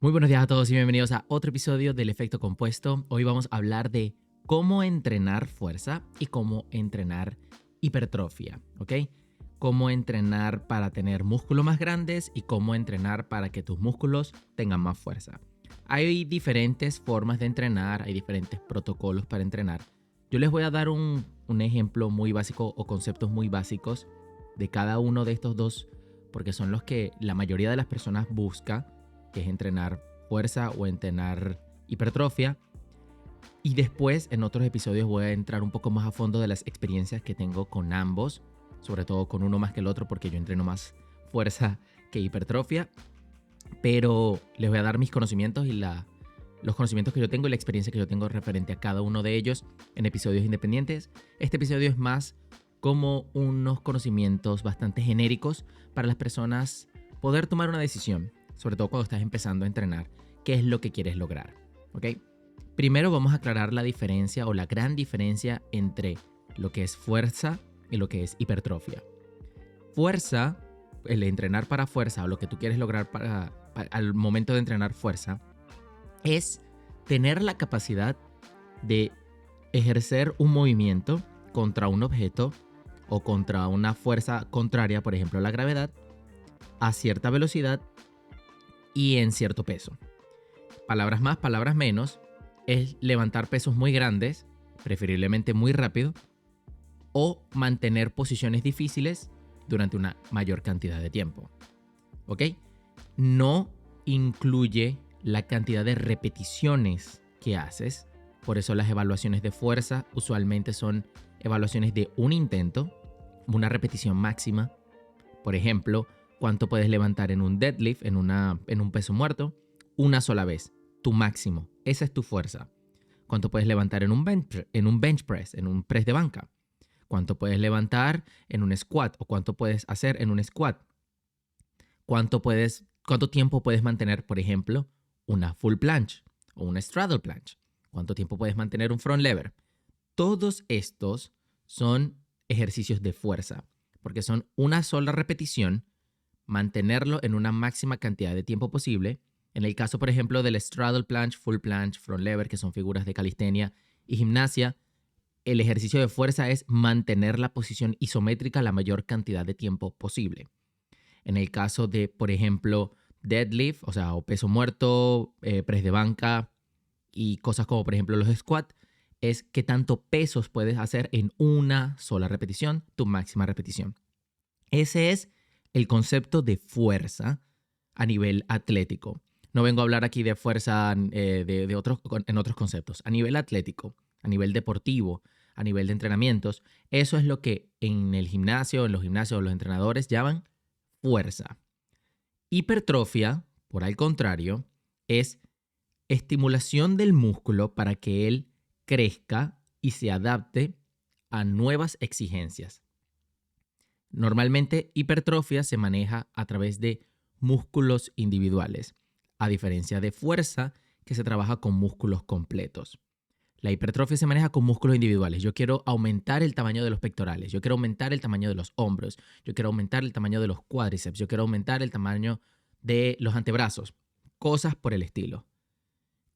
Muy buenos días a todos y bienvenidos a otro episodio del Efecto Compuesto. Hoy vamos a hablar de cómo entrenar fuerza y cómo entrenar hipertrofia, ¿ok? Cómo entrenar para tener músculos más grandes y cómo entrenar para que tus músculos tengan más fuerza. Hay diferentes formas de entrenar, hay diferentes protocolos para entrenar. Yo les voy a dar un ejemplo muy básico o conceptos muy básicos de cada uno de estos dos, porque son los que la mayoría de las personas busca, que es entrenar fuerza o entrenar hipertrofia. Y después en otros episodios voy a entrar un poco más a fondo de las experiencias que tengo con ambos, sobre todo con uno más que el otro porque yo entreno más fuerza que hipertrofia. Pero les voy a dar mis conocimientos y los conocimientos que yo tengo y la experiencia que yo tengo referente a cada uno de ellos en episodios independientes. Este episodio es más como unos conocimientos bastante genéricos para las personas poder tomar una decisión, sobre todo cuando estás empezando a entrenar, qué es lo que quieres lograr, ¿ok? Primero vamos a aclarar la diferencia o la gran diferencia entre lo que es fuerza y lo que es hipertrofia. Fuerza, el entrenar para fuerza o lo que tú quieres lograr al momento de entrenar fuerza, es tener la capacidad de ejercer un movimiento contra un objeto o contra una fuerza contraria, por ejemplo la gravedad, a cierta velocidad y en cierto peso. Palabras más, palabras menos, es levantar pesos muy grandes, preferiblemente muy rápido, o mantener posiciones difíciles durante una mayor cantidad de tiempo. ¿Ok? No incluye la cantidad de repeticiones que haces. Por eso las evaluaciones de fuerza usualmente son evaluaciones de un intento, una repetición máxima. Por ejemplo, cuánto puedes levantar en un deadlift, en un peso muerto, una sola vez, tu máximo. Esa es tu fuerza. Cuánto puedes levantar en un bench press, en un press de banca. Cuánto puedes levantar en un squat o cuánto puedes hacer en un squat. Cuánto tiempo puedes mantener, por ejemplo, una full planche o una straddle planche. Cuánto tiempo puedes mantener un front lever. Todos estos son ejercicios de fuerza, porque son una sola repetición, mantenerlo en una máxima cantidad de tiempo posible. En el caso, por ejemplo, del straddle planche, full planche, front lever, que son figuras de calistenia y gimnasia, el ejercicio de fuerza es mantener la posición isométrica la mayor cantidad de tiempo posible. En el caso de, por ejemplo, deadlift, o sea, o peso muerto, press de banca y cosas como, por ejemplo, los squats, es qué tanto pesos puedes hacer en una sola repetición, tu máxima repetición. Ese es el concepto de fuerza a nivel atlético. No vengo a hablar aquí de fuerza en otros conceptos. A nivel atlético, a nivel deportivo, a nivel de entrenamientos, eso es lo que en el gimnasio, en los gimnasios, los entrenadores llaman fuerza. Hipertrofia, por el contrario, es estimulación del músculo para que él crezca y se adapte a nuevas exigencias. Normalmente, hipertrofia se maneja a través de músculos individuales, a diferencia de fuerza, que se trabaja con músculos completos. La hipertrofia se maneja con músculos individuales. Yo quiero aumentar el tamaño de los pectorales, yo quiero aumentar el tamaño de los hombros, yo quiero aumentar el tamaño de los cuádriceps, yo quiero aumentar el tamaño de los antebrazos, cosas por el estilo.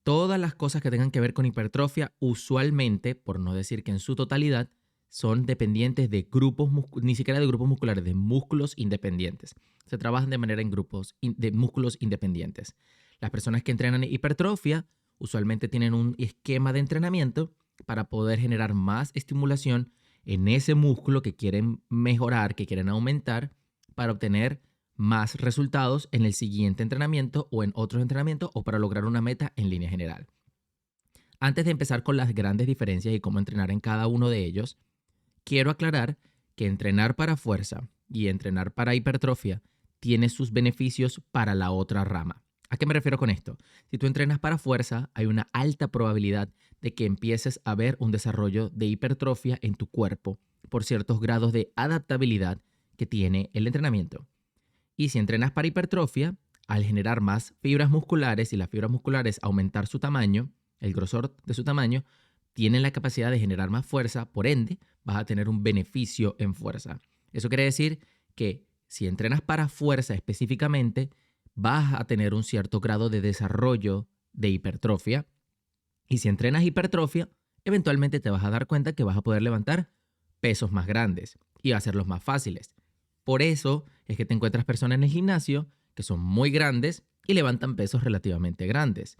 Todas las cosas que tengan que ver con hipertrofia, usualmente, por no decir que en su totalidad, son dependientes de grupos, ni siquiera de grupos musculares, de músculos independientes. Se trabajan de manera en grupos de músculos independientes. Las personas que entrenan hipertrofia usualmente tienen un esquema de entrenamiento para poder generar más estimulación en ese músculo que quieren mejorar, que quieren aumentar, para obtener más resultados en el siguiente entrenamiento o en otros entrenamientos o para lograr una meta en línea general. Antes de empezar con las grandes diferencias y cómo entrenar en cada uno de ellos, quiero aclarar que entrenar para fuerza y entrenar para hipertrofia tiene sus beneficios para la otra rama. ¿A qué me refiero con esto? Si tú entrenas para fuerza, hay una alta probabilidad de que empieces a ver un desarrollo de hipertrofia en tu cuerpo por ciertos grados de adaptabilidad que tiene el entrenamiento. Y si entrenas para hipertrofia, al generar más fibras musculares y las fibras musculares aumentar su tamaño, el grosor de su tamaño, tienen la capacidad de generar más fuerza, por ende, vas a tener un beneficio en fuerza. Eso quiere decir que si entrenas para fuerza específicamente, vas a tener un cierto grado de desarrollo de hipertrofia. Y si entrenas hipertrofia, eventualmente te vas a dar cuenta que vas a poder levantar pesos más grandes y va a hacerlos más fáciles. Por eso es que te encuentras personas en el gimnasio que son muy grandes y levantan pesos relativamente grandes.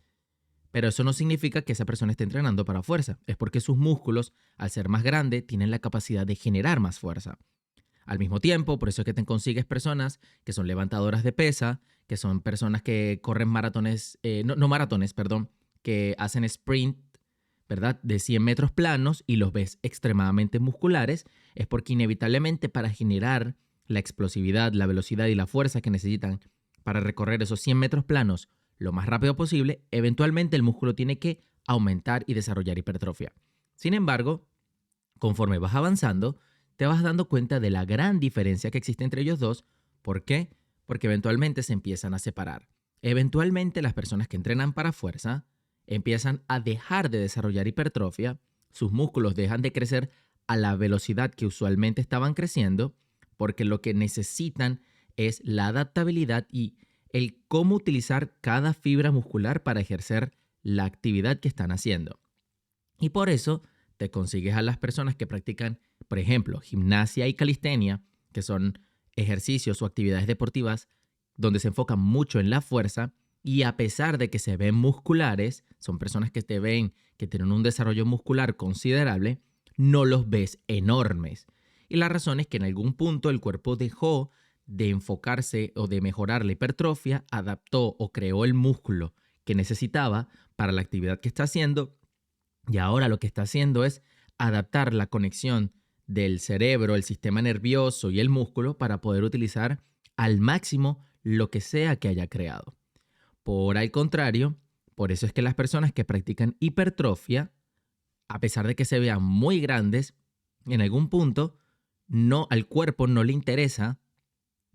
Pero eso no significa que esa persona esté entrenando para fuerza. Es porque sus músculos, al ser más grandes, tienen la capacidad de generar más fuerza. Al mismo tiempo, por eso es que te consigues personas que son levantadoras de pesa, que son personas que corren maratones, no maratones, perdón, que hacen sprint, ¿verdad? De 100 metros planos y los ves extremadamente musculares, es porque inevitablemente para generar la explosividad, la velocidad y la fuerza que necesitan para recorrer esos 100 metros planos lo más rápido posible, eventualmente el músculo tiene que aumentar y desarrollar hipertrofia. Sin embargo, conforme vas avanzando, te vas dando cuenta de la gran diferencia que existe entre ellos dos. ¿Por qué? Porque eventualmente se empiezan a separar. Eventualmente las personas que entrenan para fuerza empiezan a dejar de desarrollar hipertrofia, sus músculos dejan de crecer a la velocidad que usualmente estaban creciendo, porque lo que necesitan es la adaptabilidad y el cómo utilizar cada fibra muscular para ejercer la actividad que están haciendo. Y por eso te consigues a las personas que practican, por ejemplo, gimnasia y calistenia, que son ejercicios o actividades deportivas donde se enfocan mucho en la fuerza y a pesar de que se ven musculares, son personas que te ven que tienen un desarrollo muscular considerable, no los ves enormes. Y la razón es que en algún punto el cuerpo dejó de enfocarse o de mejorar la hipertrofia, adaptó o creó el músculo que necesitaba para la actividad que está haciendo y ahora lo que está haciendo es adaptar la conexión del cerebro, el sistema nervioso y el músculo para poder utilizar al máximo lo que sea que haya creado. Por el contrario, por eso es que las personas que practican hipertrofia, a pesar de que se vean muy grandes, en algún punto al cuerpo no le interesa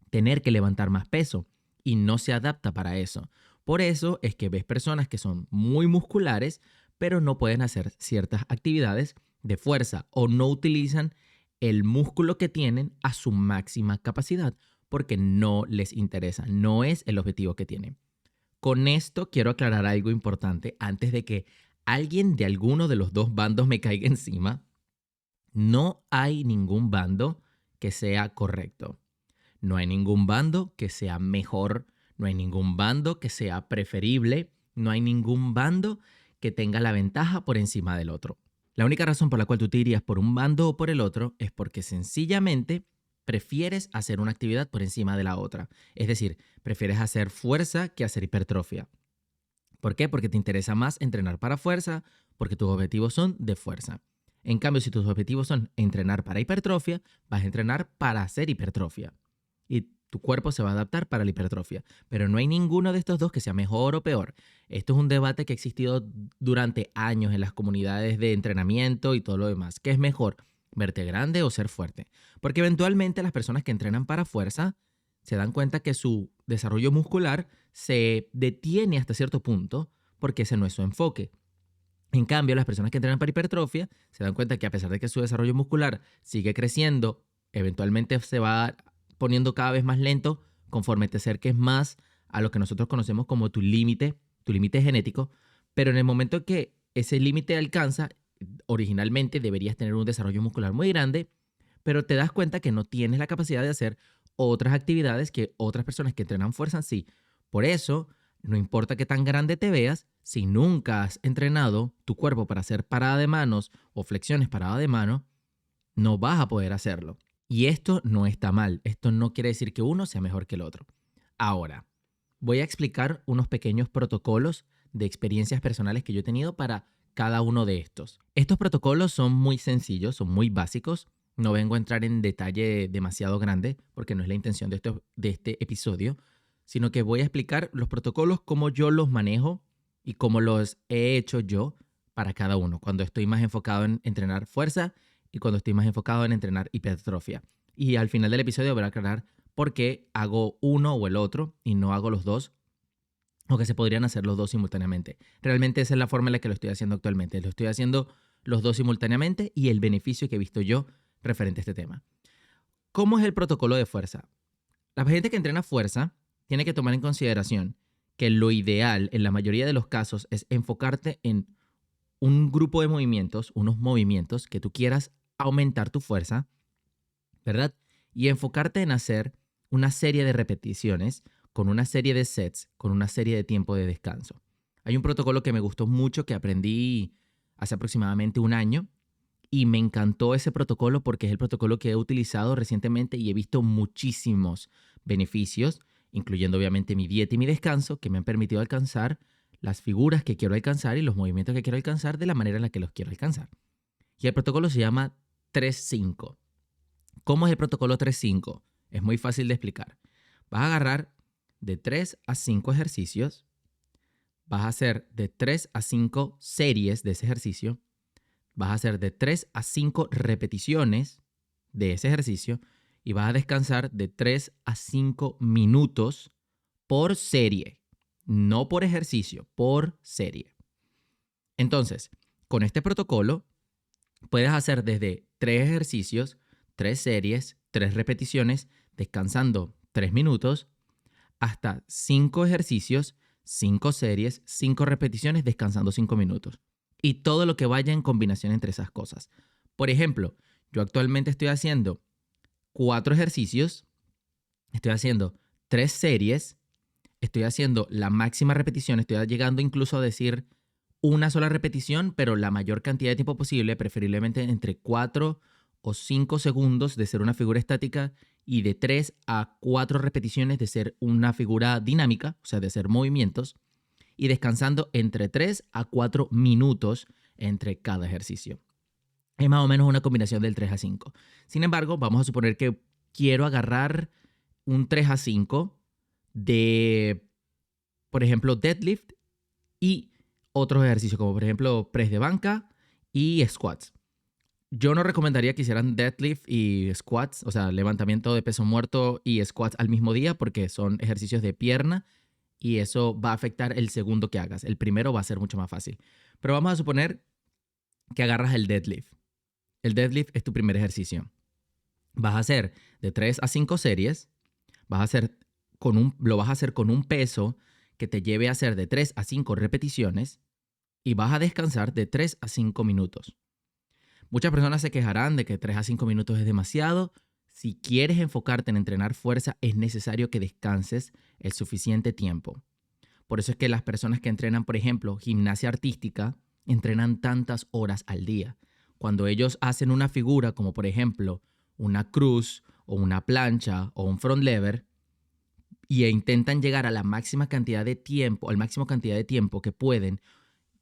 tener que levantar más peso y no se adapta para eso. Por eso es que ves personas que son muy musculares, pero no pueden hacer ciertas actividades de fuerza o no utilizan el músculo que tienen a su máxima capacidad porque no les interesa, no es el objetivo que tienen. Con esto quiero aclarar algo importante antes de que alguien de alguno de los dos bandos me caiga encima. No hay ningún bando que sea correcto. No hay ningún bando que sea mejor, no hay ningún bando que sea preferible, no hay ningún bando que tenga la ventaja por encima del otro. La única razón por la cual tú te irías por un bando o por el otro es porque sencillamente prefieres hacer una actividad por encima de la otra. Es decir, prefieres hacer fuerza que hacer hipertrofia. ¿Por qué? Porque te interesa más entrenar para fuerza, porque tus objetivos son de fuerza. En cambio, si tus objetivos son entrenar para hipertrofia, vas a entrenar para hacer hipertrofia. Y tu cuerpo se va a adaptar para la hipertrofia. Pero no hay ninguno de estos dos que sea mejor o peor. Esto es un debate que ha existido durante años en las comunidades de entrenamiento y todo lo demás. ¿Qué es mejor? ¿Verte grande o ser fuerte? Porque eventualmente las personas que entrenan para fuerza se dan cuenta que su desarrollo muscular se detiene hasta cierto punto porque ese no es su enfoque. En cambio, las personas que entrenan para hipertrofia se dan cuenta que a pesar de que su desarrollo muscular sigue creciendo, eventualmente se va poniendo cada vez más lento conforme te acerques más a lo que nosotros conocemos como tu límite genético, pero en el momento que ese límite alcanza, originalmente deberías tener un desarrollo muscular muy grande, pero te das cuenta que no tienes la capacidad de hacer otras actividades que otras personas que entrenan fuerza sí. Por eso, no importa qué tan grande te veas, si nunca has entrenado tu cuerpo para hacer parada de manos o flexiones parada de mano, no vas a poder hacerlo. Y esto no está mal. Esto no quiere decir que uno sea mejor que el otro. Ahora, voy a explicar unos pequeños protocolos de experiencias personales que yo he tenido para cada uno de estos. Estos protocolos son muy sencillos, son muy básicos. No vengo a entrar en detalle demasiado grande porque no es la intención de este episodio, sino que voy a explicar los protocolos, cómo yo los manejo y cómo los he hecho yo para cada uno, cuando estoy más enfocado en entrenar fuerza y cuando estoy más enfocado en entrenar hipertrofia. Y al final del episodio voy a aclarar por qué hago uno o el otro y no hago los dos, o que se podrían hacer los dos simultáneamente. Realmente esa es la forma en la que lo estoy haciendo actualmente. Lo estoy haciendo los dos simultáneamente y el beneficio que he visto yo referente a este tema. ¿Cómo es el protocolo de fuerza? La gente que entrena fuerza tiene que tomar en consideración que lo ideal en la mayoría de los casos es enfocarte en un grupo de movimientos, unos movimientos que tú quieras aumentar tu fuerza, ¿verdad? Y enfocarte en hacer una serie de repeticiones con una serie de sets, con una serie de tiempo de descanso. Hay un protocolo que me gustó mucho que aprendí hace aproximadamente un año y me encantó ese protocolo porque es el protocolo que he utilizado recientemente y he visto muchísimos beneficios, incluyendo obviamente mi dieta y mi descanso, que me han permitido alcanzar las figuras que quiero alcanzar y los movimientos que quiero alcanzar de la manera en la que los quiero alcanzar. Y el protocolo se llama 3-5. ¿Cómo es el protocolo 3-5? Es muy fácil de explicar. Vas a agarrar de 3 a 5 ejercicios, vas a hacer de 3 a 5 series de ese ejercicio, vas a hacer de 3 a 5 repeticiones de ese ejercicio y vas a descansar de 3 a 5 minutos por serie, no por ejercicio, por serie. Entonces, con este protocolo puedes hacer desde 3 ejercicios, 3 series, 3 repeticiones, descansando 3 minutos, hasta 5 ejercicios, 5 series, 5 repeticiones, descansando 5 minutos. Y todo lo que vaya en combinación entre esas cosas. Por ejemplo, yo actualmente estoy haciendo 4 ejercicios, estoy haciendo 3 series, estoy haciendo la máxima repetición, estoy llegando incluso a decir una sola repetición, pero la mayor cantidad de tiempo posible, preferiblemente entre 4 o 5 segundos de ser una figura estática y de 3 a 4 repeticiones de ser una figura dinámica, o sea, de hacer movimientos, y descansando entre 3 a 4 minutos entre cada ejercicio. Es más o menos una combinación del 3 a 5. Sin embargo, vamos a suponer que quiero agarrar un 3 a 5 de, por ejemplo, deadlift y otros ejercicios, como por ejemplo press de banca y squats. Yo no recomendaría que hicieran deadlift y squats, o sea, levantamiento de peso muerto y squats al mismo día porque son ejercicios de pierna y eso va a afectar el segundo que hagas. El primero va a ser mucho más fácil. Pero vamos a suponer que agarras el deadlift. El deadlift es tu primer ejercicio. Vas a hacer de 3 a 5 series, lo vas a hacer con un peso que te lleve a hacer de 3 a 5 repeticiones y vas a descansar de 3 a 5 minutos. Muchas personas se quejarán de que 3 a 5 minutos es demasiado. Si quieres enfocarte en entrenar fuerza, es necesario que descanses el suficiente tiempo. Por eso es que las personas que entrenan, por ejemplo, gimnasia artística, entrenan tantas horas al día. Cuando ellos hacen una figura como por ejemplo una cruz o una plancha o un front lever e intentan llegar a la máxima cantidad de tiempo, al máximo cantidad de tiempo que pueden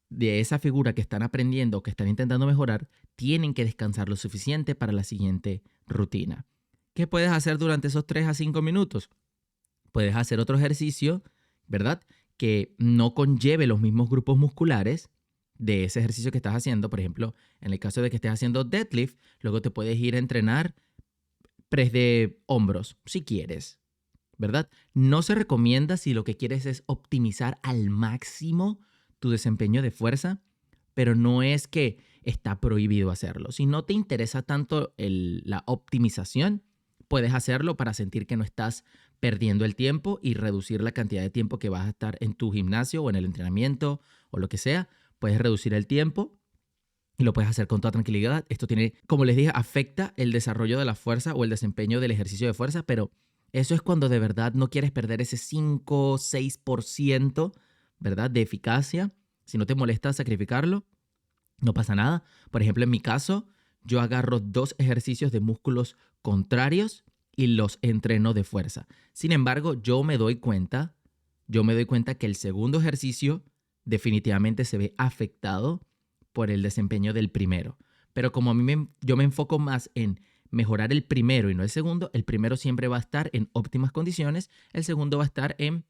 de esa figura que están aprendiendo o que están intentando mejorar, tienen que descansar lo suficiente para la siguiente rutina. ¿Qué puedes hacer durante esos 3 a 5 minutos? Puedes hacer otro ejercicio, ¿verdad? Que no conlleve los mismos grupos musculares de ese ejercicio que estás haciendo. Por ejemplo, en el caso de que estés haciendo deadlift, luego te puedes ir a entrenar press de hombros, si quieres, ¿verdad? No se recomienda si lo que quieres es optimizar al máximo tu desempeño de fuerza, pero no es que está prohibido hacerlo. Si no te interesa tanto la optimización, puedes hacerlo para sentir que no estás perdiendo el tiempo y reducir la cantidad de tiempo que vas a estar en tu gimnasio o en el entrenamiento o lo que sea. Puedes reducir el tiempo y lo puedes hacer con toda tranquilidad. Esto tiene, como les dije, afecta el desarrollo de la fuerza o el desempeño del ejercicio de fuerza, pero eso es cuando de verdad no quieres perder ese 5 o 6%, ¿verdad? De eficacia. Si no te molesta sacrificarlo, no pasa nada. Por ejemplo, en mi caso, yo agarro 2 ejercicios de músculos contrarios y los entreno de fuerza. Sin embargo, yo me doy cuenta que el segundo ejercicio definitivamente se ve afectado por el desempeño del primero. Pero como yo me enfoco más en mejorar el primero y no el segundo, el primero siempre va a estar en óptimas condiciones, el segundo va a estar en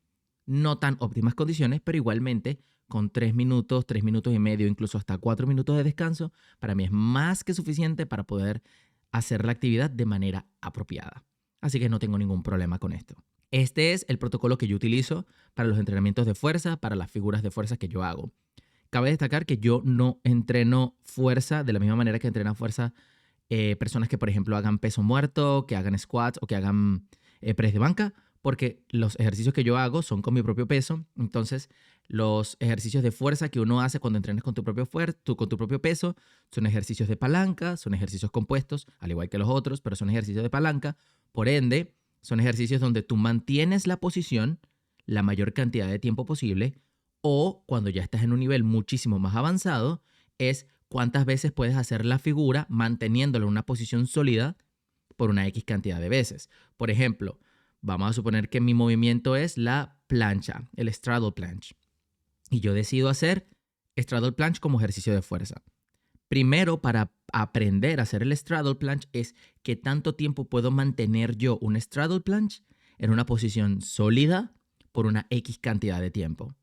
no tan óptimas condiciones, pero igualmente con 3 minutos, 3 minutos y medio, incluso hasta 4 minutos de descanso, para mí es más que suficiente para poder hacer la actividad de manera apropiada. Así que no tengo ningún problema con esto. Este es el protocolo que yo utilizo para los entrenamientos de fuerza, para las figuras de fuerza que yo hago. Cabe destacar que yo no entreno fuerza de la misma manera que entrenan fuerza personas que, por ejemplo, hagan peso muerto, que hagan squats o que hagan press de banca, porque los ejercicios que yo hago son con mi propio peso. Entonces, los ejercicios de fuerza que uno hace cuando entrenas con tu con tu propio peso son ejercicios de palanca, son ejercicios compuestos, al igual que los otros, pero son ejercicios de palanca. Por ende, son ejercicios donde tú mantienes la posición la mayor cantidad de tiempo posible, o cuando ya estás en un nivel muchísimo más avanzado, es cuántas veces puedes hacer la figura manteniéndolo en una posición sólida por una X cantidad de veces. Por ejemplo, vamos a suponer que mi movimiento es la plancha, el straddle planche, y yo decido hacer straddle planche como ejercicio de fuerza. Primero, para aprender a hacer el straddle planche es qué tanto tiempo puedo mantener yo un straddle planche en una posición sólida por una X cantidad de tiempo.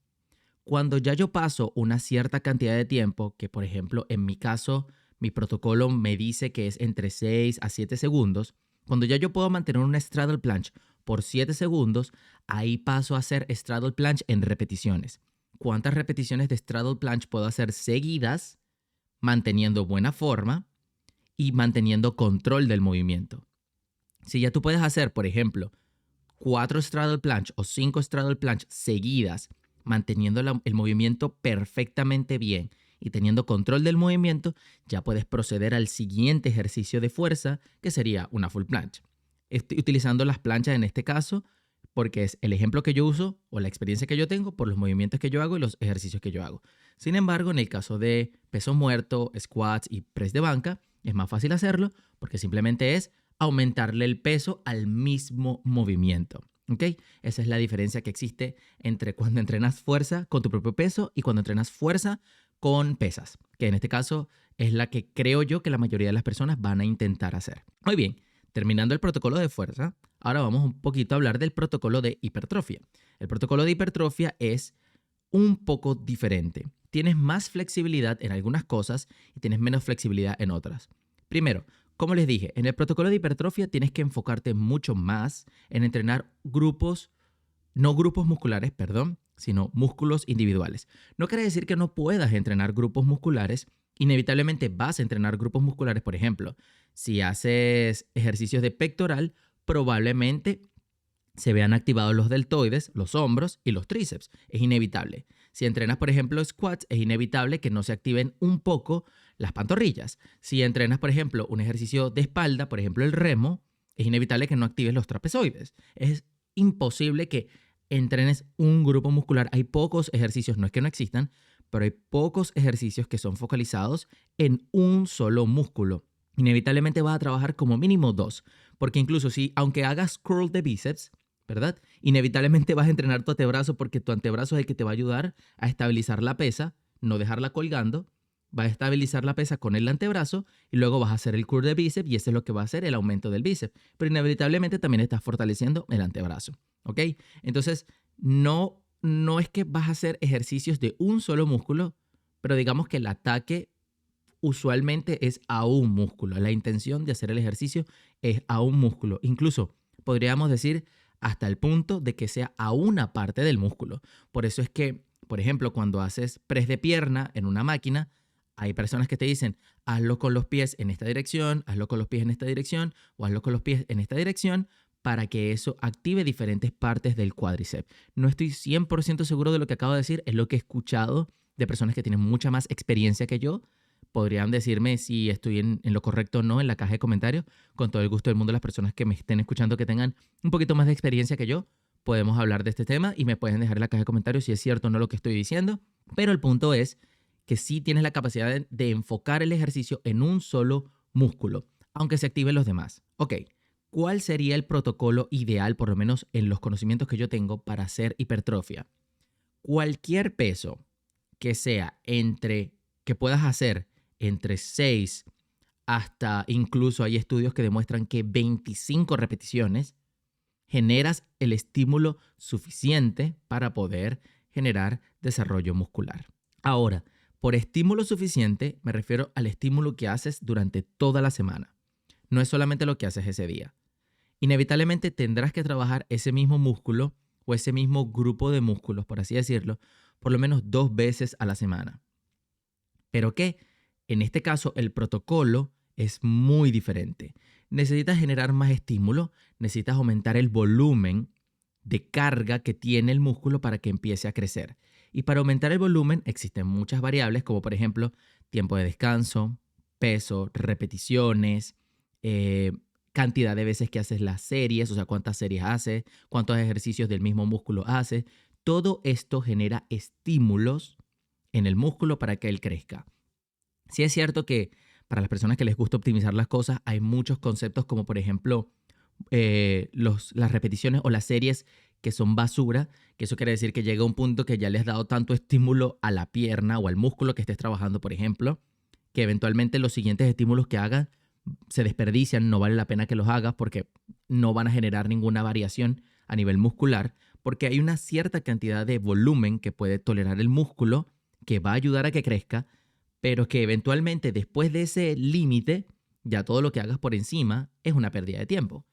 Cuando ya yo paso una cierta cantidad de tiempo, que por ejemplo en mi caso mi protocolo me dice que es entre 6 a 7 segundos, cuando ya yo puedo mantener un straddle planche por 7 segundos, ahí paso a hacer straddle planche en repeticiones. ¿Cuántas repeticiones de straddle planche puedo hacer seguidas, manteniendo buena forma y manteniendo control del movimiento? Si ya tú puedes hacer, por ejemplo, 4 straddle planche o 5 straddle planche seguidas, manteniendo el movimiento perfectamente bien y teniendo control del movimiento, ya puedes proceder al siguiente ejercicio de fuerza, que sería una full planche. Estoy utilizando las planchas en este caso porque es el ejemplo que yo uso o la experiencia que yo tengo por los movimientos que yo hago y los ejercicios que yo hago. Sin embargo, en el caso de peso muerto, squats y press de banca, es más fácil hacerlo porque simplemente es aumentarle el peso al mismo movimiento. ¿Ok? Esa es la diferencia que existe entre cuando entrenas fuerza con tu propio peso y cuando entrenas fuerza con pesas, que en este caso es la que creo yo que la mayoría de las personas van a intentar hacer. Muy bien, terminando el protocolo de fuerza, ahora vamos un poquito a hablar del protocolo de hipertrofia. El protocolo de hipertrofia es un poco diferente. Tienes más flexibilidad en algunas cosas y tienes menos flexibilidad en otras. Primero, como les dije, en el protocolo de hipertrofia tienes que enfocarte mucho más en entrenar no grupos musculares, perdón, sino músculos individuales. No quiere decir que no puedas entrenar grupos musculares. Inevitablemente vas a entrenar grupos musculares. Por ejemplo, si haces ejercicios de pectoral, probablemente se vean activados los deltoides, los hombros y los tríceps. Es inevitable. Si entrenas, por ejemplo, squats, es inevitable que no se activen un poco las pantorrillas. Si entrenas, por ejemplo, un ejercicio de espalda, por ejemplo, el remo, es inevitable que no actives los trapezoides. Es imposible que entrenes un grupo muscular. Hay pocos ejercicios, no es que no existan, pero hay pocos ejercicios que son focalizados en un solo músculo. Inevitablemente vas a trabajar como mínimo 2, porque incluso si, aunque hagas curl de bíceps, ¿verdad? Inevitablemente vas a entrenar tu antebrazo porque tu antebrazo es el que te va a ayudar a estabilizar la pesa, no dejarla colgando. Va a estabilizar la pesa con el antebrazo y luego vas a hacer el curl de bíceps y eso es lo que va a hacer el aumento del bíceps. Pero inevitablemente también estás fortaleciendo el antebrazo, ¿ok? Entonces, no es que vas a hacer ejercicios de un solo músculo, pero digamos que el ataque usualmente es a un músculo. La intención de hacer el ejercicio es a un músculo. Incluso podríamos decir hasta el punto de que sea a una parte del músculo. Por eso es que, por ejemplo, cuando haces press de pierna en una máquina, hay personas que te dicen, hazlo con los pies en esta dirección, hazlo con los pies en esta dirección o hazlo con los pies en esta dirección para que eso active diferentes partes del cuádriceps. No estoy 100% seguro de lo que acabo de decir, es lo que he escuchado de personas que tienen mucha más experiencia que yo. Podrían decirme si estoy en lo correcto o no en la caja de comentarios. Con todo el gusto del mundo, las personas que me estén escuchando que tengan un poquito más de experiencia que yo, podemos hablar de este tema y me pueden dejar en la caja de comentarios si es cierto o no lo que estoy diciendo. Pero el punto es que sí tienes la capacidad de enfocar el ejercicio en un solo músculo, aunque se activen los demás. Ok, ¿cuál sería el protocolo ideal, por lo menos en los conocimientos que yo tengo, para hacer hipertrofia? Cualquier peso que puedas hacer entre 6 hasta incluso hay estudios que demuestran que 25 repeticiones generas el estímulo suficiente para poder generar desarrollo muscular. Ahora, por estímulo suficiente me refiero al estímulo que haces durante toda la semana. No es solamente lo que haces ese día. Inevitablemente tendrás que trabajar ese mismo músculo o ese mismo grupo de músculos, por así decirlo, por lo menos 2 veces a la semana. ¿Pero qué? En este caso, el protocolo es muy diferente. Necesitas generar más estímulo, necesitas aumentar el volumen de carga que tiene el músculo para que empiece a crecer. Y para aumentar el volumen existen muchas variables, como por ejemplo tiempo de descanso, peso, repeticiones, eh, cantidad de veces que haces las series, o sea, cuántas series haces, cuántos ejercicios del mismo músculo haces. Todo esto genera estímulos en el músculo para que él crezca. Sí es cierto que para las personas que les gusta optimizar las cosas, hay muchos conceptos como por ejemplo las repeticiones o las series que son basura, que eso quiere decir que llega un punto que ya le has dado tanto estímulo a la pierna o al músculo que estés trabajando, por ejemplo, que eventualmente los siguientes estímulos que hagas se desperdician, no vale la pena que los hagas porque no van a generar ninguna variación a nivel muscular, porque hay una cierta cantidad de volumen que puede tolerar el músculo, que va a ayudar a que crezca, pero que eventualmente después de ese límite, ya todo lo que hagas por encima es una pérdida de tiempo.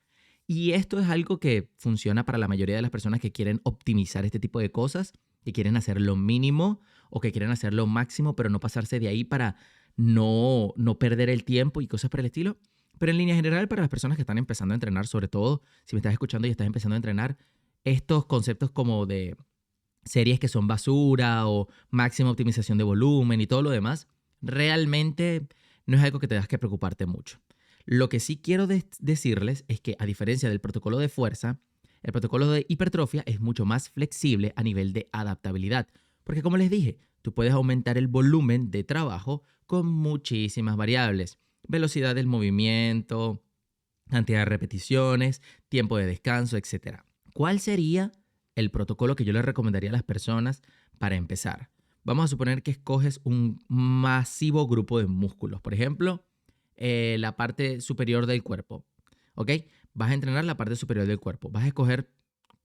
Y esto es algo que funciona para la mayoría de las personas que quieren optimizar este tipo de cosas, que quieren hacer lo mínimo o que quieren hacer lo máximo, pero no pasarse de ahí para no perder el tiempo y cosas por el estilo. Pero en línea general, para las personas que están empezando a entrenar, sobre todo si me estás escuchando y estás empezando a entrenar, estos conceptos como de series que son basura o máxima optimización de volumen y todo lo demás, realmente no es algo que tengas que preocuparte mucho. Lo que sí quiero decirles es que a diferencia del protocolo de fuerza, el protocolo de hipertrofia es mucho más flexible a nivel de adaptabilidad, porque como les dije, tú puedes aumentar el volumen de trabajo con muchísimas variables, velocidad del movimiento, cantidad de repeticiones, tiempo de descanso, etcétera. ¿Cuál sería el protocolo que yo les recomendaría a las personas para empezar? Vamos a suponer que escoges un masivo grupo de músculos, por ejemplo, la parte superior del cuerpo, ¿ok? Vas a entrenar la parte superior del cuerpo. Vas a escoger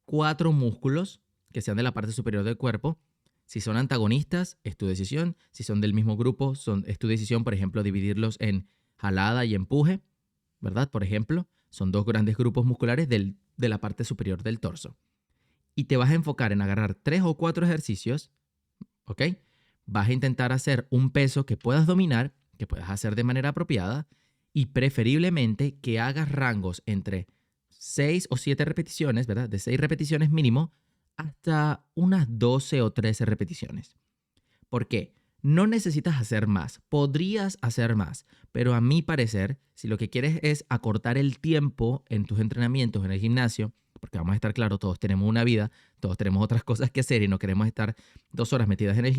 4 músculos que sean de la parte superior del cuerpo. Si son antagonistas, es tu decisión. Si son del mismo grupo, es tu decisión, por ejemplo, dividirlos en jalada y empuje, ¿verdad? Por ejemplo, son 2 grandes grupos musculares de la parte superior del torso. Y te vas a enfocar en agarrar 3 o 4 ejercicios, ¿ok? Vas a intentar hacer un peso que puedas dominar, que puedas hacer de manera apropiada y preferiblemente que hagas rangos entre 6 o 7 repeticiones, ¿verdad? De 6 repeticiones mínimo hasta unas 12 o 13 repeticiones. ¿Por qué? No necesitas hacer más, podrías hacer más, pero a mi parecer, si lo que quieres es acortar el tiempo en tus entrenamientos en el gimnasio, porque vamos a estar claros, todos tenemos una vida, todos tenemos otras cosas que hacer y no queremos estar 2 horas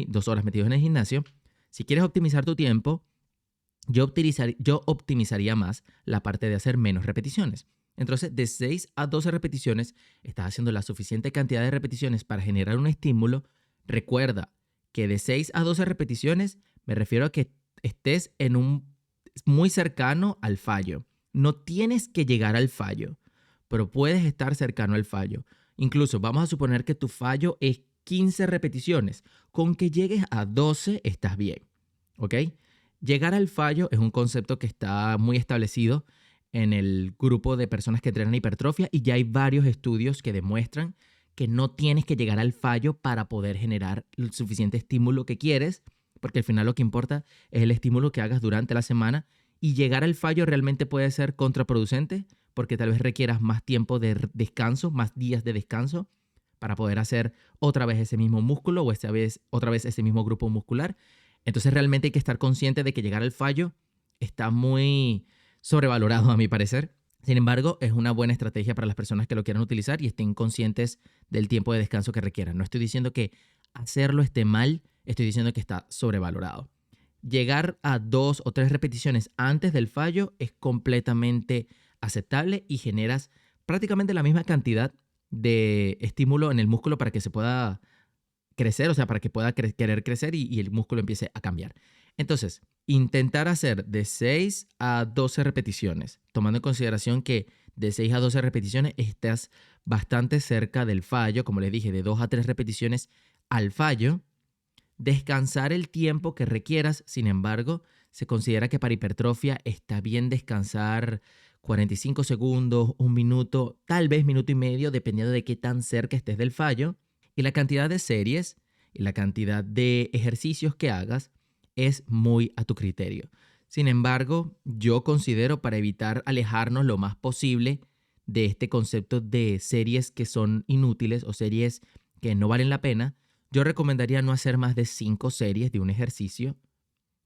dos horas metidos en el gimnasio, si quieres optimizar tu tiempo, yo optimizaría más la parte de hacer menos repeticiones. Entonces, de 6 a 12 repeticiones, estás haciendo la suficiente cantidad de repeticiones para generar un estímulo. Recuerda que de 6 a 12 repeticiones me refiero a que estés en un muy cercano al fallo. No tienes que llegar al fallo, pero puedes estar cercano al fallo. Incluso vamos a suponer que tu fallo es 15 repeticiones. Con que llegues a 12 estás bien, ¿ok? Llegar al fallo es un concepto que está muy establecido en el grupo de personas que entrenan hipertrofia y ya hay varios estudios que demuestran que no tienes que llegar al fallo para poder generar el suficiente estímulo que quieres, porque al final lo que importa es el estímulo que hagas durante la semana y llegar al fallo realmente puede ser contraproducente porque tal vez requieras más tiempo de descanso, más días de descanso para poder hacer otra vez ese mismo músculo o otra vez ese mismo grupo muscular. Entonces realmente hay que estar consciente de que llegar al fallo está muy sobrevalorado a mi parecer. Sin embargo, es una buena estrategia para las personas que lo quieran utilizar y estén conscientes del tiempo de descanso que requieran. No estoy diciendo que hacerlo esté mal, estoy diciendo que está sobrevalorado. Llegar a 2 o 3 repeticiones antes del fallo es completamente aceptable y generas prácticamente la misma cantidad de estímulo en el músculo para que se pueda crecer, o sea, para que pueda querer crecer y el músculo empiece a cambiar. Entonces, intentar hacer de 6 a 12 repeticiones, tomando en consideración que de 6 a 12 repeticiones estás bastante cerca del fallo, como les dije, de 2 a 3 repeticiones al fallo. Descansar el tiempo que requieras, sin embargo, se considera que para hipertrofia está bien descansar 45 segundos, 1 minuto, tal vez minuto y medio, dependiendo de qué tan cerca estés del fallo. Y la cantidad de series y la cantidad de ejercicios que hagas es muy a tu criterio. Sin embargo, yo considero para evitar alejarnos lo más posible de este concepto de series que son inútiles o series que no valen la pena, yo recomendaría no hacer más de 5 series de un ejercicio,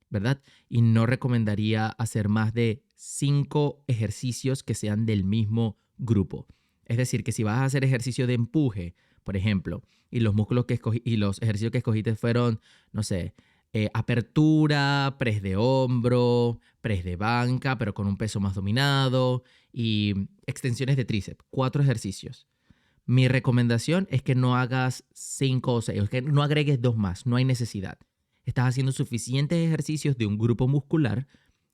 ¿verdad? Y no recomendaría hacer más de 5 ejercicios que sean del mismo grupo. Es decir, que si vas a hacer ejercicio de empuje, por ejemplo, y los músculos que y los ejercicios que escogiste fueron, no sé, apertura, press de hombro, press de banca, pero con un peso más dominado y extensiones de tríceps, 4 ejercicios. Mi recomendación es que no hagas 5 o 6, que no agregues 2 más, no hay necesidad. Estás haciendo suficientes ejercicios de un grupo muscular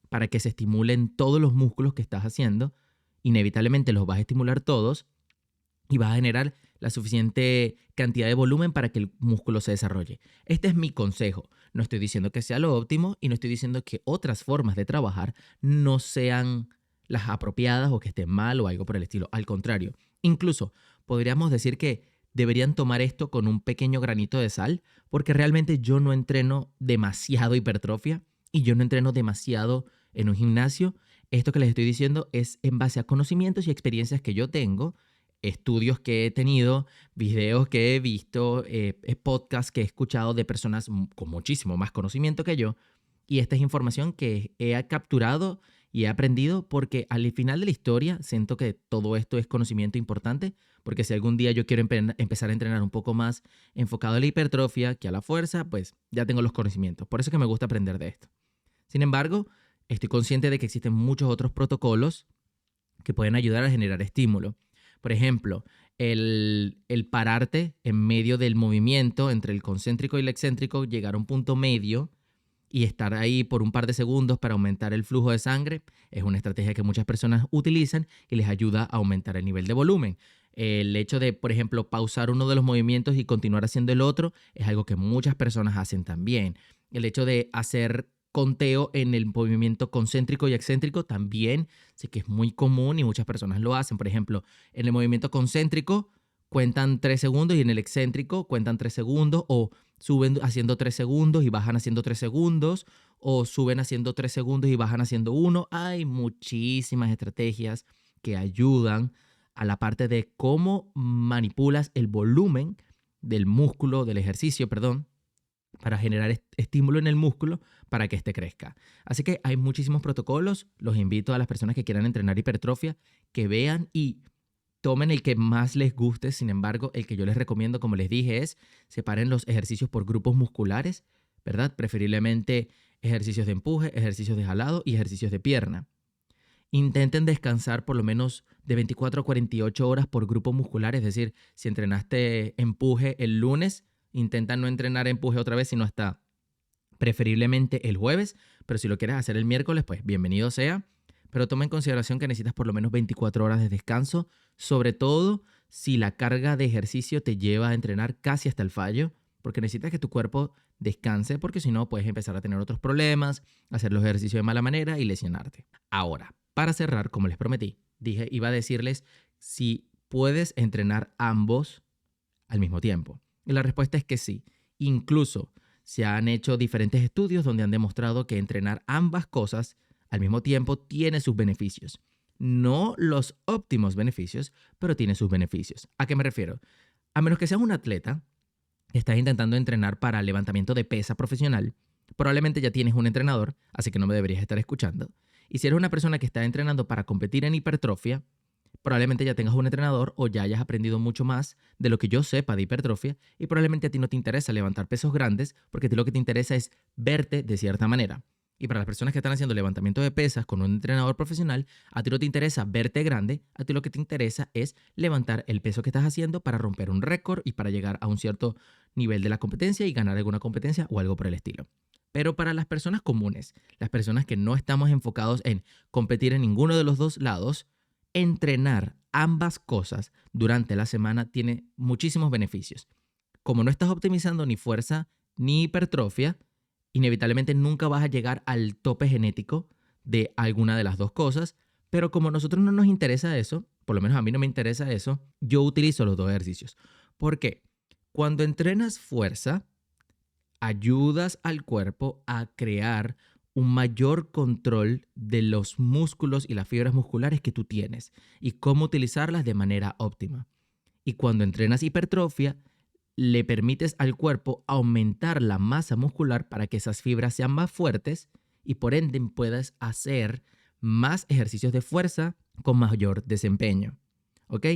para que se estimulen todos los músculos que estás haciendo. Inevitablemente los vas a estimular todos y vas a generar la suficiente cantidad de volumen para que el músculo se desarrolle. Este es mi consejo. No estoy diciendo que sea lo óptimo y no estoy diciendo que otras formas de trabajar no sean las apropiadas o que estén mal o algo por el estilo. Al contrario, incluso podríamos decir que deberían tomar esto con un pequeño granito de sal, porque realmente yo no entreno demasiado hipertrofia y yo no entreno demasiado en un gimnasio. Esto que les estoy diciendo es en base a conocimientos y experiencias que yo tengo, estudios que he tenido, videos que he visto, podcasts que he escuchado de personas con muchísimo más conocimiento que yo. Y esta es información que he capturado y he aprendido porque al final de la historia siento que todo esto es conocimiento importante, porque si algún día yo quiero empezar a entrenar un poco más enfocado a la hipertrofia que a la fuerza, pues ya tengo los conocimientos. Por eso es que me gusta aprender de esto. Sin embargo, estoy consciente de que existen muchos otros protocolos que pueden ayudar a generar estímulo. Por ejemplo, el pararte en medio del movimiento entre el concéntrico y el excéntrico, llegar a un punto medio y estar ahí por un par de segundos para aumentar el flujo de sangre, es una estrategia que muchas personas utilizan y les ayuda a aumentar el nivel de volumen. El hecho de, por ejemplo, pausar uno de los movimientos y continuar haciendo el otro es algo que muchas personas hacen también. El hecho de hacer conteo en el movimiento concéntrico y excéntrico también sé que es muy común y muchas personas lo hacen. Por ejemplo, en el movimiento concéntrico cuentan 3 segundos y en el excéntrico cuentan 3 segundos, o suben haciendo 3 segundos y bajan haciendo 3 segundos, o suben haciendo 3 segundos y bajan haciendo 1. Hay muchísimas estrategias que ayudan a la parte de cómo manipulas el volumen del músculo, del ejercicio, perdón, para generar estímulo en el músculo para que éste crezca. Así que hay muchísimos protocolos. Los invito a las personas que quieran entrenar hipertrofia que vean y tomen el que más les guste. Sin embargo, el que yo les recomiendo, como les dije, es separen los ejercicios por grupos musculares, ¿verdad? Preferiblemente ejercicios de empuje, ejercicios de jalado y ejercicios de pierna. Intenten descansar por lo menos de 24 a 48 horas por grupo muscular. Es decir, si entrenaste empuje el lunes, intenta no entrenar empuje otra vez, sino hasta preferiblemente el jueves. Pero si lo quieres hacer el miércoles, pues bienvenido sea. Pero toma en consideración que necesitas por lo menos 24 horas de descanso, sobre todo si la carga de ejercicio te lleva a entrenar casi hasta el fallo, porque necesitas que tu cuerpo descanse, porque si no puedes empezar a tener otros problemas, hacer los ejercicios de mala manera y lesionarte. Ahora, para cerrar, como les prometí, iba a decirles si puedes entrenar ambos al mismo tiempo. Y la respuesta es que sí. Incluso se han hecho diferentes estudios donde han demostrado que entrenar ambas cosas al mismo tiempo tiene sus beneficios. No los óptimos beneficios, pero tiene sus beneficios. ¿A qué me refiero? A menos que seas un atleta, estás intentando entrenar para levantamiento de pesa profesional, probablemente ya tienes un entrenador, así que no me deberías estar escuchando. Y si eres una persona que está entrenando para competir en hipertrofia, probablemente ya tengas un entrenador o ya hayas aprendido mucho más de lo que yo sepa de hipertrofia, y probablemente a ti no te interesa levantar pesos grandes porque a ti lo que te interesa es verte de cierta manera. Y para las personas que están haciendo levantamiento de pesas con un entrenador profesional, a ti no te interesa verte grande, a ti lo que te interesa es levantar el peso que estás haciendo para romper un récord y para llegar a un cierto nivel de la competencia y ganar alguna competencia o algo por el estilo. Pero para las personas comunes, las personas que no estamos enfocados en competir en ninguno de los dos lados, entrenar ambas cosas durante la semana tiene muchísimos beneficios. Como no estás optimizando ni fuerza ni hipertrofia, inevitablemente nunca vas a llegar al tope genético de alguna de las dos cosas, pero como a nosotros no nos interesa eso, por lo menos a mí no me interesa eso, yo utilizo los dos ejercicios. ¿Por qué? Cuando entrenas fuerza, ayudas al cuerpo a crear un mayor control de los músculos y las fibras musculares que tú tienes y cómo utilizarlas de manera óptima. Y cuando entrenas hipertrofia, le permites al cuerpo aumentar la masa muscular para que esas fibras sean más fuertes y por ende puedas hacer más ejercicios de fuerza con mayor desempeño. ¿Ok?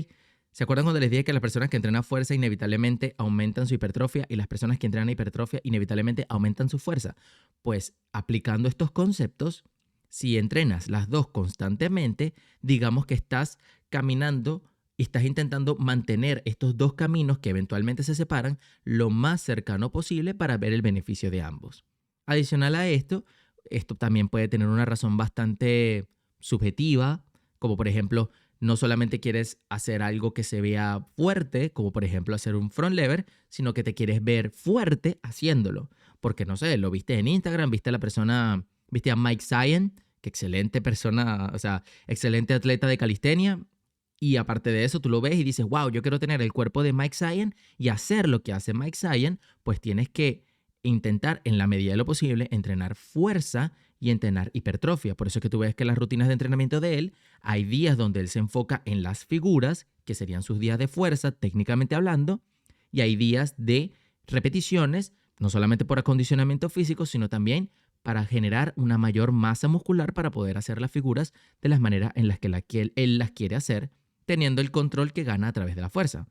¿Se acuerdan cuando les dije que las personas que entrenan fuerza inevitablemente aumentan su hipertrofia y las personas que entrenan hipertrofia inevitablemente aumentan su fuerza? Pues aplicando estos conceptos, si entrenas las dos constantemente, digamos que estás caminando y estás intentando mantener estos dos caminos que eventualmente se separan lo más cercano posible para ver el beneficio de ambos. Adicional a esto, esto también puede tener una razón bastante subjetiva, como por ejemplo, no solamente quieres hacer algo que se vea fuerte, como por ejemplo hacer un front lever, sino que te quieres ver fuerte haciéndolo. Porque no sé, lo viste en Instagram, viste a la persona, viste a Mike Syan, que excelente persona, o sea, excelente atleta de calistenia. Y aparte de eso, tú lo ves y dices, wow, yo quiero tener el cuerpo de Mike Syan y hacer lo que hace Mike Syan, pues tienes que intentar en la medida de lo posible entrenar fuerza y entrenar hipertrofia. Por eso es que tú ves que las rutinas de entrenamiento de él, hay días donde él se enfoca en las figuras, que serían sus días de fuerza, técnicamente hablando, y hay días de repeticiones, no solamente por acondicionamiento físico, sino también para generar una mayor masa muscular para poder hacer las figuras de las maneras en las que él las quiere hacer, teniendo el control que gana a través de la fuerza.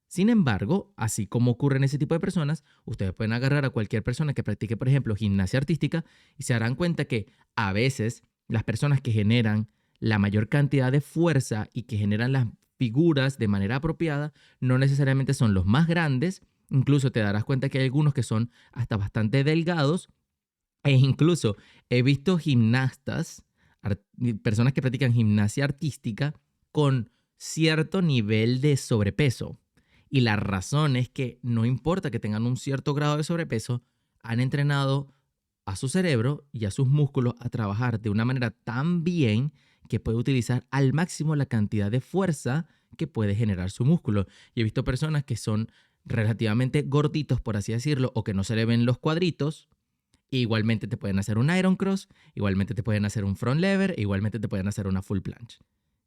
Sin embargo, así como ocurre en ese tipo de personas, ustedes pueden agarrar a cualquier persona que practique, por ejemplo, gimnasia artística y se darán cuenta que a veces las personas que generan la mayor cantidad de fuerza y que generan las figuras de manera apropiada no necesariamente son los más grandes. Incluso te darás cuenta que hay algunos que son hasta bastante delgados e incluso he visto gimnastas, personas que practican gimnasia artística con cierto nivel de sobrepeso. Y la razón es que no importa que tengan un cierto grado de sobrepeso, han entrenado a su cerebro y a sus músculos a trabajar de una manera tan bien que puede utilizar al máximo la cantidad de fuerza que puede generar su músculo. Y he visto personas que son relativamente gorditos, por así decirlo, o que no se le ven los cuadritos. Igualmente te pueden hacer un iron cross, igualmente te pueden hacer un front lever, igualmente te pueden hacer una full planche.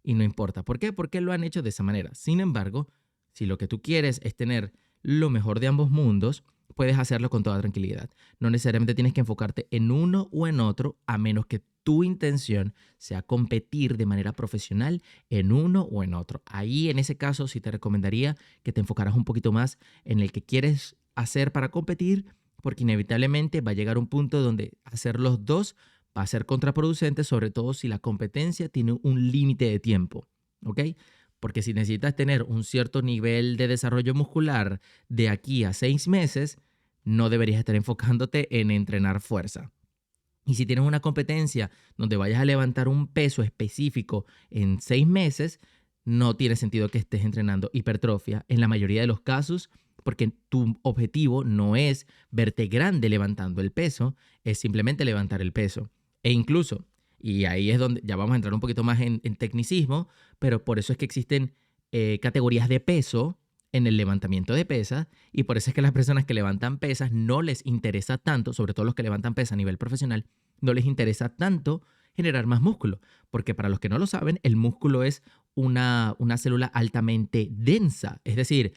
Y no importa. ¿Por qué? Porque lo han hecho de esa manera. Sin embargo, si lo que tú quieres es tener lo mejor de ambos mundos, puedes hacerlo con toda tranquilidad. No necesariamente tienes que enfocarte en uno o en otro, a menos que tu intención sea competir de manera profesional en uno o en otro. Ahí, en ese caso, sí te recomendaría que te enfocaras un poquito más en el que quieres hacer para competir, porque inevitablemente va a llegar un punto donde hacer los dos va a ser contraproducente, sobre todo si la competencia tiene un límite de tiempo, ¿ok? Porque si necesitas tener un cierto nivel de desarrollo muscular de aquí a 6 meses, no deberías estar enfocándote en entrenar fuerza. Y si tienes una competencia donde vayas a levantar un peso específico en 6 meses, no tiene sentido que estés entrenando hipertrofia en la mayoría de los casos, porque tu objetivo no es verte grande levantando el peso, es simplemente levantar el peso. E incluso, y ahí es donde ya vamos a entrar un poquito más en tecnicismo, pero por eso es que existen categorías de peso en el levantamiento de pesas y por eso es que las personas que levantan pesas no les interesa tanto, sobre todo los que levantan pesas a nivel profesional, no les interesa tanto generar más músculo, porque para los que no lo saben, el músculo es una célula altamente densa, es decir,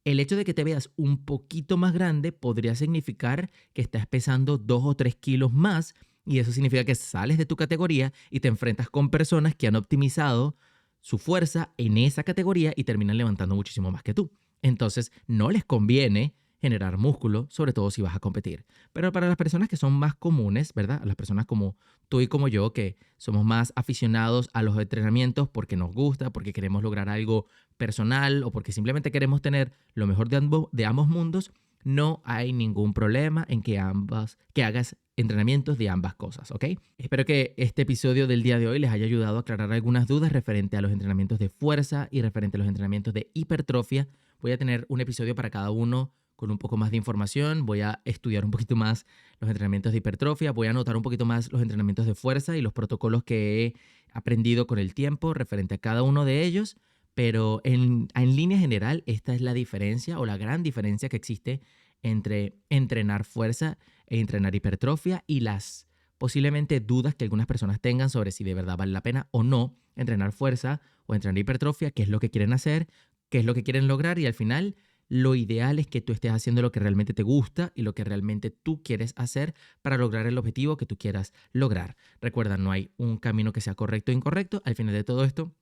el hecho de que te veas un poquito más grande podría significar que estás pesando 2 o 3 kilos más y eso significa que sales de tu categoría y te enfrentas con personas que han optimizado su fuerza en esa categoría y terminan levantando muchísimo más que tú. Entonces, no les conviene generar músculo, sobre todo si vas a competir. Pero para las personas que son más comunes, ¿verdad? A las personas como tú y como yo, que somos más aficionados a los entrenamientos porque nos gusta, porque queremos lograr algo personal o porque simplemente queremos tener lo mejor de ambos mundos, no hay ningún problema en que hagas entrenamientos de ambas cosas, ¿ok? Espero que este episodio del día de hoy les haya ayudado a aclarar algunas dudas referente a los entrenamientos de fuerza y referente a los entrenamientos de hipertrofia. Voy a tener un episodio para cada uno con un poco más de información, voy a estudiar un poquito más los entrenamientos de hipertrofia, voy a anotar un poquito más los entrenamientos de fuerza y los protocolos que he aprendido con el tiempo referente a cada uno de ellos, pero en línea general esta es la diferencia o la gran diferencia que existe entre entrenar fuerza e entrenar hipertrofia y las posiblemente dudas que algunas personas tengan sobre si de verdad vale la pena o no entrenar fuerza o entrenar hipertrofia, qué es lo que quieren hacer, qué es lo que quieren lograr y al final lo ideal es que tú estés haciendo lo que realmente te gusta y lo que realmente tú quieres hacer para lograr el objetivo que tú quieras lograr. Recuerda, no hay un camino que sea correcto o incorrecto. Al final de todo esto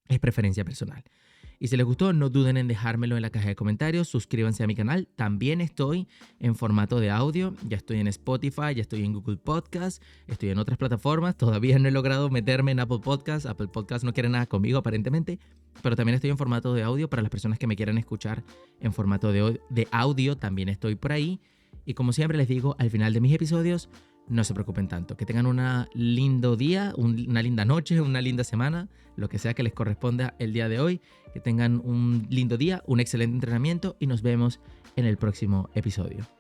es preferencia personal. Y si les gustó, no duden en dejármelo en la caja de comentarios, suscríbanse a mi canal. También estoy en formato de audio, ya estoy en Spotify, ya estoy en Google Podcast, estoy en otras plataformas. Todavía no he logrado meterme en Apple Podcast. Apple Podcast no quiere nada conmigo aparentemente, pero también estoy en formato de audio para las personas que me quieran escuchar en formato de audio. También estoy por ahí. Y como siempre les digo, al final de mis episodios, no se preocupen tanto. Que tengan un lindo día, una linda noche, una linda semana, lo que sea que les corresponda el día de hoy. Que tengan un lindo día, un excelente entrenamiento y nos vemos en el próximo episodio.